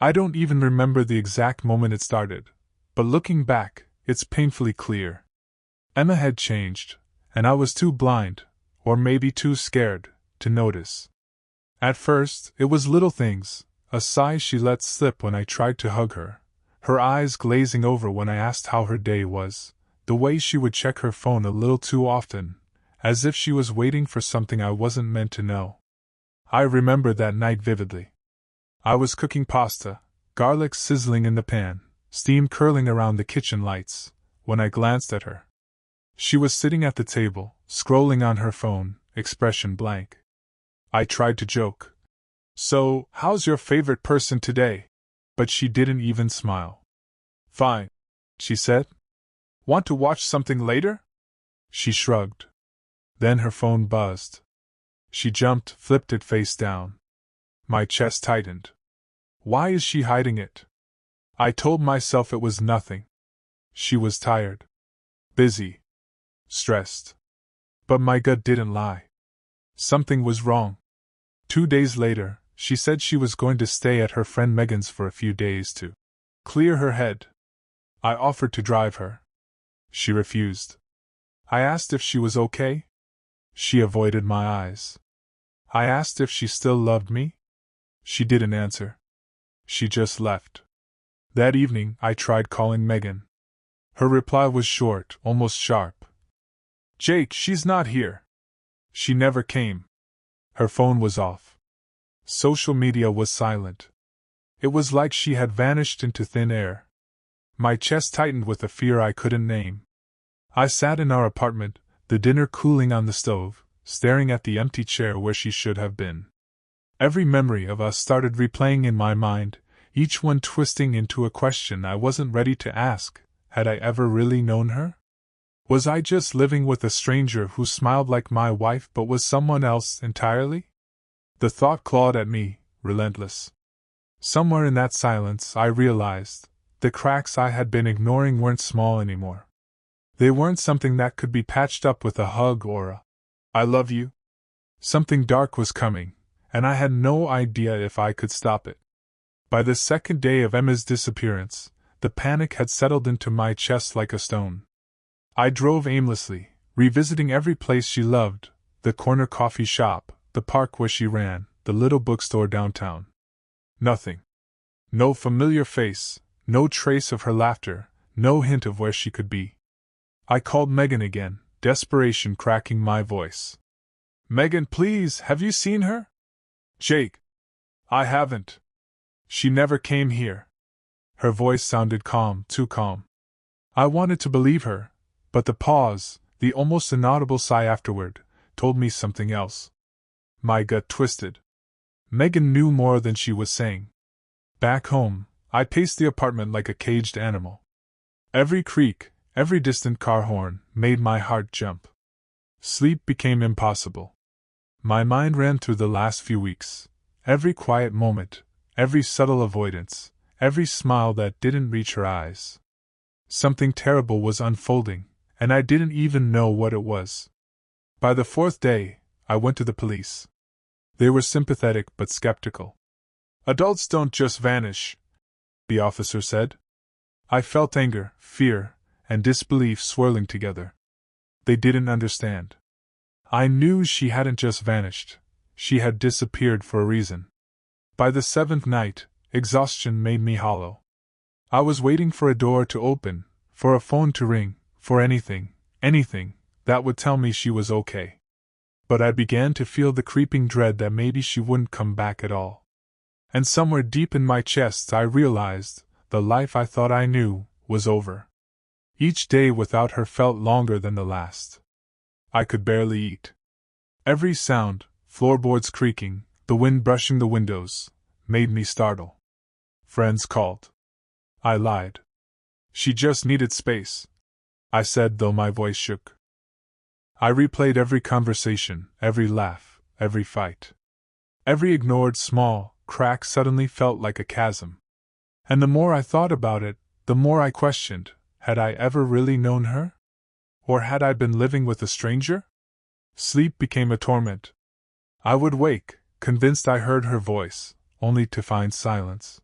I don't even remember the exact moment it started, but looking back, it's painfully clear. Emma had changed, and I was too blind, or maybe too scared, to notice. At first, it was little things, a sigh she let slip when I tried to hug her, her eyes glazing over when I asked how her day was, the way she would check her phone a little too often, as if she was waiting for something I wasn't meant to know. I remember that night vividly. I was cooking pasta, garlic sizzling in the pan, steam curling around the kitchen lights, when I glanced at her. She was sitting at the table, scrolling on her phone, expression blank. I tried to joke. "So, how's your favorite person today?" But she didn't even smile. "Fine," she said. "Want to watch something later?" She shrugged. Then her phone buzzed. She jumped, flipped it face down. My chest tightened. Why is she hiding it? I told myself it was nothing. She was tired. Busy. Stressed. But my gut didn't lie. Something was wrong. 2 days later, she said she was going to stay at her friend Megan's for a few days to clear her head. I offered to drive her. She refused. I asked if she was okay. She avoided my eyes. I asked if she still loved me. She didn't answer. She just left. That evening, I tried calling Megan. Her reply was short, almost sharp. "Jake, she's not here. She never came." Her phone was off. Social media was silent. It was like she had vanished into thin air. My chest tightened with a fear I couldn't name. I sat in our apartment, the dinner cooling on the stove, staring at the empty chair where she should have been. Every memory of us started replaying in my mind, each one twisting into a question I wasn't ready to ask. Had I ever really known her? Was I just living with a stranger who smiled like my wife but was someone else entirely? The thought clawed at me, relentless. Somewhere in that silence I realized, the cracks I had been ignoring weren't small anymore. They weren't something that could be patched up with a hug or a "I love you." Something dark was coming, and I had no idea if I could stop it. By the second day of Emma's disappearance, the panic had settled into my chest like a stone. I drove aimlessly, revisiting every place she loved, the corner coffee shop, the park where she ran, the little bookstore downtown. Nothing. No familiar face, no trace of her laughter, no hint of where she could be. I called Megan again, desperation cracking my voice. "Megan, please, have you seen her?" "Jake. I haven't. She never came here." Her voice sounded calm, too calm. I wanted to believe her, but the pause, the almost inaudible sigh afterward, told me something else. My gut twisted. Megan knew more than she was saying. Back home, I paced the apartment like a caged animal. Every creak, every distant car horn, made my heart jump. Sleep became impossible. My mind ran through the last few weeks, every quiet moment, every subtle avoidance, every smile that didn't reach her eyes. Something terrible was unfolding, and I didn't even know what it was. By the 4th day, I went to the police. They were sympathetic but skeptical. "Adults don't just vanish," the officer said. I felt anger, fear, and disbelief swirling together. They didn't understand. I knew she hadn't just vanished. She had disappeared for a reason. By the 7th night, exhaustion made me hollow. I was waiting for a door to open, for a phone to ring, for anything that would tell me she was okay. But I began to feel the creeping dread that maybe she wouldn't come back at all. And somewhere deep in my chest I realized, the life I thought I knew, was over. Each day without her felt longer than the last. I could barely eat. Every sound, floorboards creaking, the wind brushing the windows, made me startle. Friends called. I lied. She just needed space, I said, though my voice shook. I replayed every conversation, every laugh, every fight. Every ignored small crack suddenly felt like a chasm. And the more I thought about it, the more I questioned, had I ever really known her? Or had I been living with a stranger? Sleep became a torment. I would wake, convinced I heard her voice, only to find silence.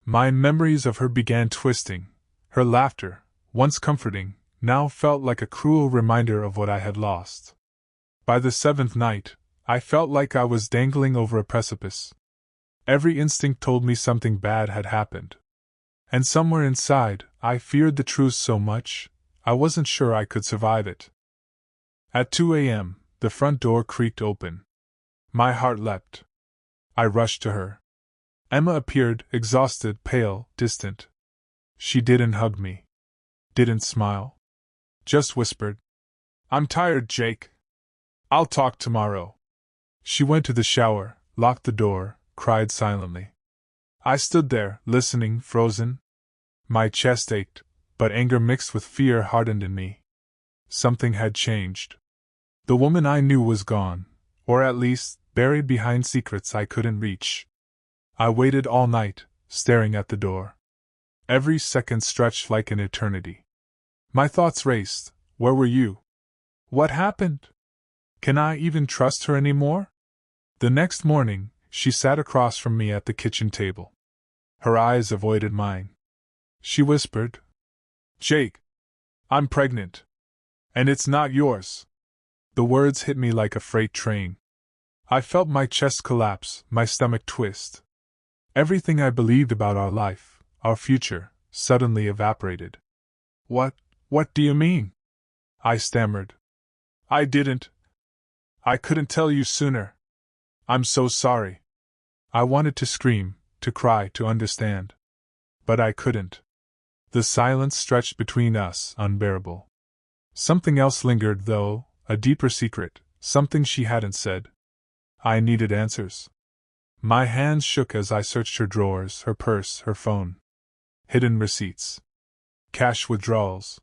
My memories of her began twisting. Her laughter, once comforting, now felt like a cruel reminder of what I had lost. By the seventh night, I felt like I was dangling over a precipice. Every instinct told me something bad had happened. And somewhere inside, I feared the truth so much, I wasn't sure I could survive it. At 2 a.m., the front door creaked open. My heart leapt. I rushed to her. Emma appeared, exhausted, pale, distant. She didn't hug me. Didn't smile. Just whispered, "I'm tired, Jake. I'll talk tomorrow." She went to the shower, locked the door, cried silently. I stood there, listening, frozen. My chest ached, but anger mixed with fear hardened in me. Something had changed. The woman I knew was gone, or at least, buried behind secrets I couldn't reach. I waited all night, staring at the door. Every second stretched like an eternity. My thoughts raced. Where were you? What happened? Can I even trust her anymore? The next morning, she sat across from me at the kitchen table. Her eyes avoided mine. She whispered, "Jake, I'm pregnant. And it's not yours." The words hit me like a freight train. I felt my chest collapse, my stomach twist. Everything I believed about our life, our future, suddenly evaporated. What do you mean?" I stammered. I couldn't tell you sooner. I'm so sorry." I wanted to scream, to cry, to understand. But I couldn't. The silence stretched between us, unbearable. Something else lingered, though, a deeper secret, something she hadn't said. I needed answers. My hands shook as I searched her drawers, her purse, her phone. Hidden receipts. Cash withdrawals.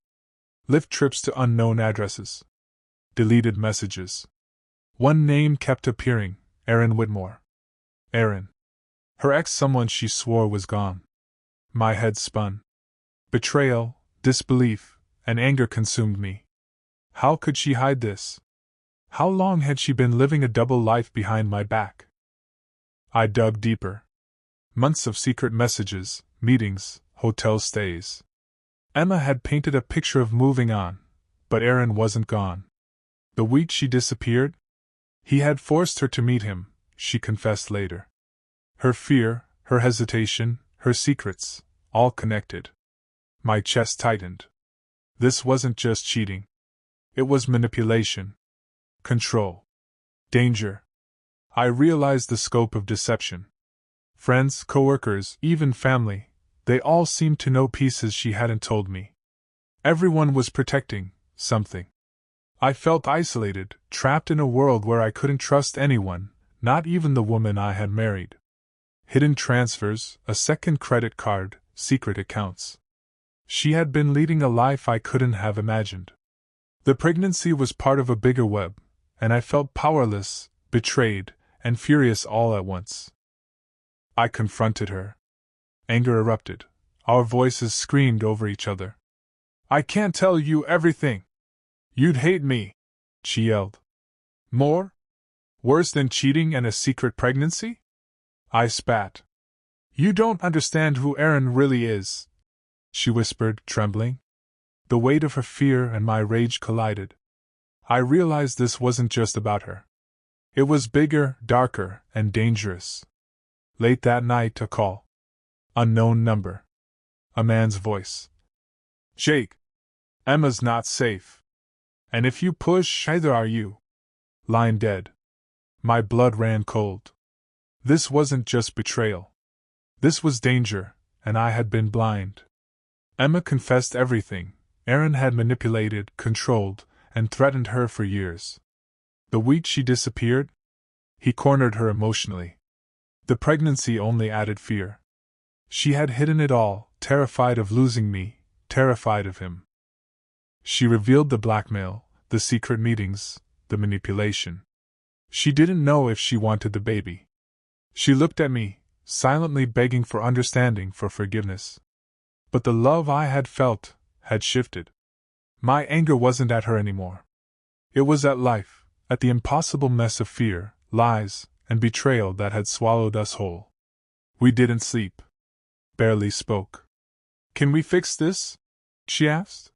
Lyft trips to unknown addresses. Deleted messages. One name kept appearing, Erin Whitmore. Erin. Her ex, someone she swore was gone. My head spun. Betrayal, disbelief, and anger consumed me. How could she hide this? How long had she been living a double life behind my back? I dug deeper. Months of secret messages, meetings, hotel stays. Emma had painted a picture of moving on, but Erin wasn't gone. The week she disappeared, he had forced her to meet him, she confessed later. Her fear, her hesitation, her secrets, all connected. My chest tightened. This wasn't just cheating. It was manipulation. Control. Danger. I realized the scope of deception. Friends, coworkers, even family, they all seemed to know pieces she hadn't told me. Everyone was protecting something. I felt isolated, trapped in a world where I couldn't trust anyone, not even the woman I had married. Hidden transfers, a second credit card, secret accounts. She had been leading a life I couldn't have imagined. The pregnancy was part of a bigger web, and I felt powerless, betrayed, and furious all at once. I confronted her. Anger erupted. Our voices screamed over each other. "I can't tell you everything. You'd hate me," she yelled. "More? Worse than cheating and a secret pregnancy?" I spat. "You don't understand who Erin really is," she whispered, trembling. The weight of her fear and my rage collided. I realized this wasn't just about her. It was bigger, darker, and dangerous. Late that night, a call. Unknown number. A man's voice. "Jake, Emma's not safe. And if you push, neither are you." Line dead. My blood ran cold. This wasn't just betrayal. This was danger, and I had been blind. Emma confessed everything. Erin had manipulated, controlled, and threatened her for years. The week she disappeared, he cornered her emotionally. The pregnancy only added fear. She had hidden it all, terrified of losing me, terrified of him. She revealed the blackmail, the secret meetings, the manipulation. She didn't know if she wanted the baby. She looked at me, silently begging for understanding, for forgiveness. But the love I had felt had shifted. My anger wasn't at her anymore. It was at life, at the impossible mess of fear, lies, and betrayal that had swallowed us whole. We didn't sleep. barely spoke. Can we fix this? She asked.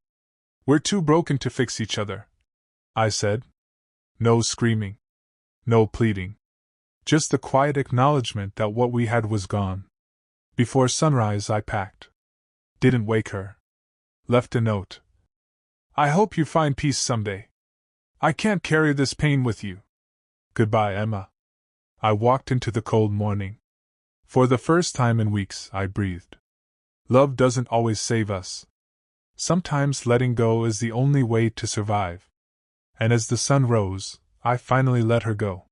We're too broken to fix each other, I said. No screaming. No pleading. Just the quiet acknowledgement that what we had was gone. Before sunrise, I packed. Didn't wake her. Left a note. I hope you find peace someday. I can't carry this pain with you. Goodbye, Emma. I walked into the cold morning. For the first time in weeks, I breathed. Love doesn't always save us. Sometimes letting go is the only way to survive. And as the sun rose, I finally let her go.